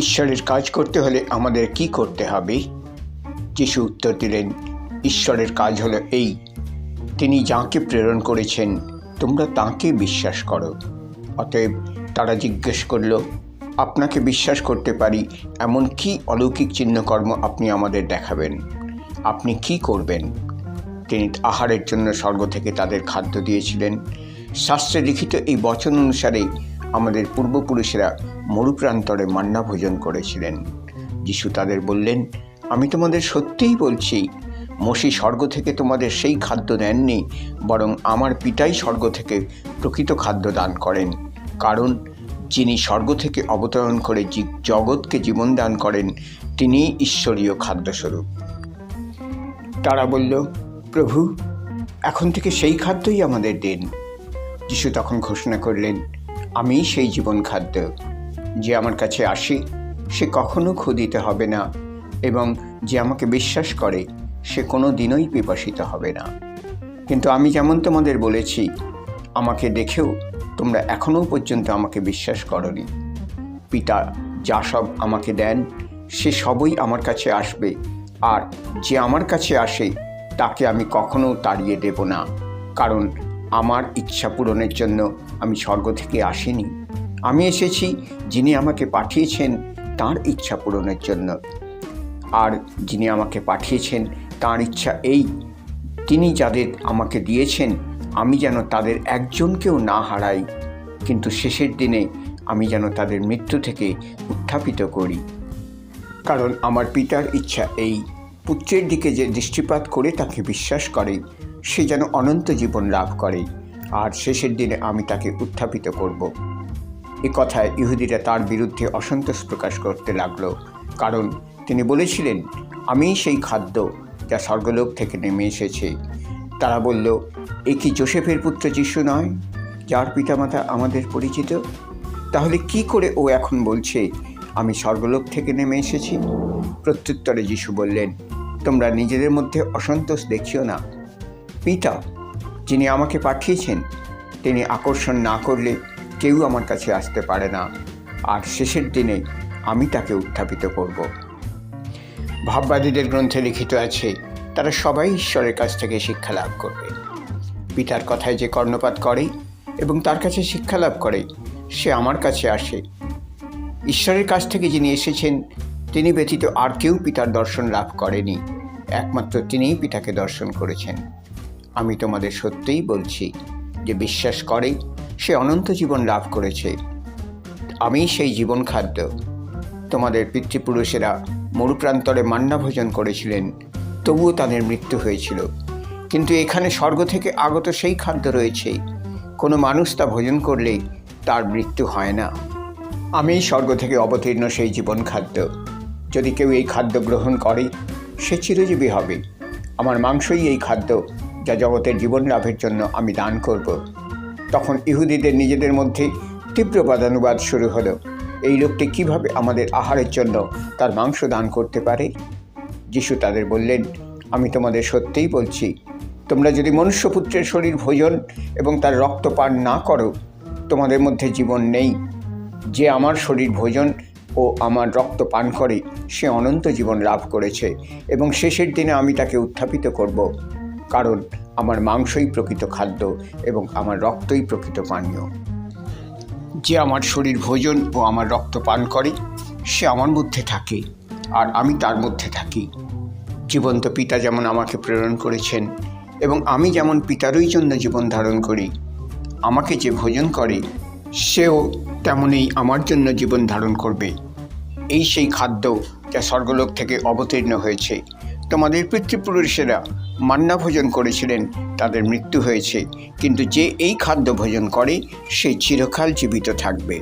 ঈশ্বরের কাজ করতে হলে আমাদের কি করতে হবে? যিশু উত্তর দিলেন, ঈশ্বরের কাজ হলো এই, তিনি যাঁকে প্রেরণ করেছেন তোমরা তাঁকে বিশ্বাস করো। অতএব তারা জিজ্ঞেস করল, আপনাকে বিশ্বাস করতে পারি এমন কি অলৌকিক চিহ্নকর্ম আপনি আমাদের দেখাবেন? আপনি কি করবেন? তিনি আহারের জন্য স্বর্গ থেকে তাদের খাদ্য দিয়েছিলেন। শাস্ত্রে লিখিত এই বচন অনুসারে আমাদের পূর্বপুরুষেরা মরুপ্রান্তরে মান্না ভোজন করেছিলেন। যিশু তাদের বললেন, আমি তোমাদের সত্যিই বলছি, মোশে স্বর্গ থেকে তোমাদের সেই খাদ্য দেননি, বরং আমার পিতাই স্বর্গ থেকে প্রকৃত খাদ্য দান করেন। কারণ যিনি স্বর্গ থেকে অবতরণ করে জগৎকে জীবন দান করেন, তিনিই ঈশ্বরীয় খাদ্যস্বরূপ। তারা বলল, প্রভু, এখন থেকে সেই খাদ্যই আমাদের দিন। যিশু তখন ঘোষণা করলেন, আমি সেই জীবন খাদ্য। যে আমার কাছে আসে সে কখনো ক্ষুধিত হবে না, এবং যে আমাকে বিশ্বাস করে সে কোনো দিনই পিপাসিত হবে না। কিন্তু আমি যেমন তোমাদের বলেছি, আমাকে দেখেও তোমরা এখনও পর্যন্ত আমাকে বিশ্বাস করনি। পিতা যা সব আমাকে দেন সে সবই আমার কাছে আসবে, আর যে আমার কাছে আসে তাকে আমি কখনো তাড়িয়ে দেব না, কারণ আমার ইচ্ছা পূরণের জন্য আমি স্বর্গ থেকে আসিনি। আমি এসেছি যিনি আমাকে পাঠিয়েছেন তাঁর ইচ্ছা পূরণের জন্য। আর যিনি আমাকে পাঠিয়েছেন তাঁর ইচ্ছা এই, তিনি যাদের আমাকে দিয়েছেন আমি যেন তাদের একজনকেও না হারাই, কিন্তু শেষের দিনে আমি যেন তাদের মৃত্যু থেকে উত্থাপিত করি। কারণ আমার পিতার ইচ্ছা এই, পুত্রের দিকে যে দৃষ্টিপাত করে তাকে বিশ্বাস করে সে যেন অনন্ত জীবন লাভ করে, আর শেষের দিনে আমি তাকে উত্থাপিত করব। এ কথায় ইহুদিরা তার বিরুদ্ধে অসন্তোষ প্রকাশ করতে লাগলো, কারণ তিনি বলেছিলেন, আমিই সেই খাদ্য যা স্বর্গলোক থেকে নেমে এসেছে। তারা বলল, এ কি যোসেফের পুত্র যিশু নয়, যার পিতামাতা আমাদের পরিচিত? তাহলে কি করে ও এখন বলছে আমি স্বর্গলোক থেকে নেমে এসেছি? প্রত্যুত্তরে যিশু বললেন, তোমরা নিজেদের মধ্যে অসন্তোষ দেখিও না। পিতা যিনি আমাকে পাঠিয়েছেন তিনি আকর্ষণ না করলে কেউ আমার কাছে আসতে পারে না, আর শেষের দিনে আমি তাকে উত্থাপিত করব। ভাববাদীদের গ্রন্থে লিখিত আছে, তারা সবাই ঈশ্বরের কাছ থেকে শিক্ষা লাভ করবে। পিতার কথায় যে কর্ণপাত করে এবং তার কাছে শিক্ষা লাভ করে সে আমার কাছে আসে। ঈশ্বরের কাছ থেকে যিনি এসেছেন তিনি ব্যতীত আর কেউ পিতার দর্শন লাভ করেনি, একমাত্র তিনিই পিতাকে দর্শন করেছেন। আমি তোমাদের সত্যিই বলছি, যে বিশ্বাস করে সে অনন্ত জীবন লাভ করেছে। আমি সেই জীবন খাদ্য। তোমাদের পিতৃপুরুষেরা মরুপ্রান্তরে মান্না ভোজন করেছিলেন, তবুও তাদের মৃত্যু হয়েছিল। কিন্তু এখানে স্বর্গ থেকে আগত সেই খাদ্য রয়েছে, কোনো মানুষ তা ভোজন করলেই তার মৃত্যু হয় না। আমি স্বর্গ থেকে অবতীর্ণ সেই জীবন খাদ্য। যদি কেউ এই খাদ্য গ্রহণ করে সে চিরজীবী হবে। আমার মাংসই এই খাদ্য যা জগতের জীবন লাভের জন্য আমি দান করব। তখন ইহুদিদের নিজেদের মধ্যে তীব্র বাদানুবাদ শুরু হলো, এই লোকটি কিভাবে আমাদের আহারের জন্য তার মাংস দান করতে পারে? যিশু তাদের বললেন, আমি তোমাদের সত্যিই বলছি, তোমরা যদি মনুষ্যপুত্রের শরীর ভোজন এবং তার রক্ত পান না করো, তোমাদের মধ্যে জীবন নেই। যে আমার শরীর ভোজন ও আমার রক্ত পান করে সে অনন্ত জীবন লাভ করেছে, এবং শেষের দিনে আমি তাকে উত্থাপিত করব। কারণ আমার মাংসই প্রকৃত খাদ্য এবং আমার রক্তই প্রকৃত পানীয়। যে আমার শরীর ভোজন ও আমার রক্ত পান করে সে আমার মধ্যে থাকে, আর আমি তার মধ্যে থাকি। জীবন্ত পিতা যেমন আমাকে প্রেরণ করেছেন এবং আমি যেমন পিতারই জন্য জীবন ধারণ করি, আমাকে যে ভোজন করে সেও তেমনই আমার জন্য জীবন ধারণ করবে। এই সেই খাদ্য যা স্বর্গলোক থেকে অবতীর্ণ হয়েছে। তোমাদের পিতৃপুরুষেরা মান্না ভোজন করেছিলেন, তাদের মৃত্যু হয়েছে, কিন্তু যে এই খাদ্য ভোজন করে সে চিরকাল জীবিত থাকবে।